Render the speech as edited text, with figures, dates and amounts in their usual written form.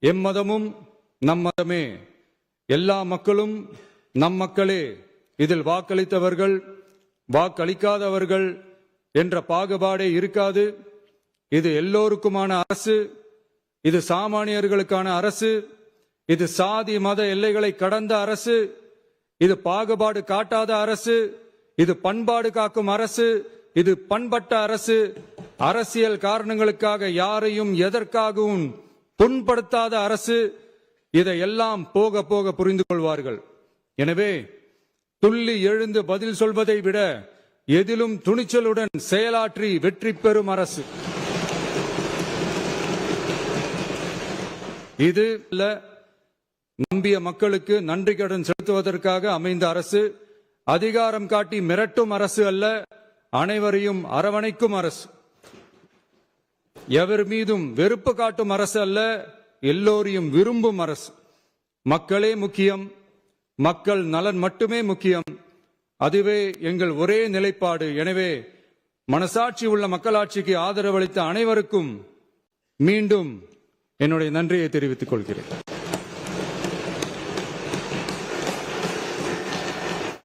எம்மதமும் நம் மதமே, எல்லா மக்களும் நம் மக்களே, இதில் வாக்களித்தவர்கள் வாக்களிக்காதவர்கள் என்ற பாகுபாடே இருக்காது. இது எல்லோருக்குமான அரசு, இது சாமானியர்களுக்கான அரசு, இது சாதி மத எல்லைகளை கடந்த அரசு, இது பாகுபாடு காட்டாத அரசு, இது பண்பாடு காக்கும் அரசு, இது பண்பட்ட அரசு, அரசியல் காரணங்களுக்காக யாரையும் எதற்காகவும் புண்படுத்தாத அரசு. இதையெல்லாம் போக போக புரிந்து கொள்வார்கள். எனவே துள்ளி எழுந்து பதில் சொல்வதை விட எதிலும் துணிச்சலுடன் செயலாற்றி வெற்றி பெறும் அரசு இது. நம்பிய மக்களுக்கு நன்றி கடன் செலுத்துவதற்காக அமைந்த அரசு, அதிகாரம் காட்டி மிரட்டும் அரசு அல்ல, அனைவரையும் அரவணைக்கும் அரசு. எவர் மீதும் வெறுப்பு காட்டும் அரசு அல்ல, எல்லோரையும் விரும்பும் அரசு. மக்களே முக்கியம், மக்கள் நலன் மட்டுமே முக்கியம், அதுவே எங்கள் ஒரே நிலைப்பாடு. எனவே மனசாட்சி உள்ள மக்களாட்சிக்கு ஆதரவளித்த அனைவருக்கும் மீண்டும் என்னுடைய நன்றியை தெரிவித்துக் கொள்கிறேன்.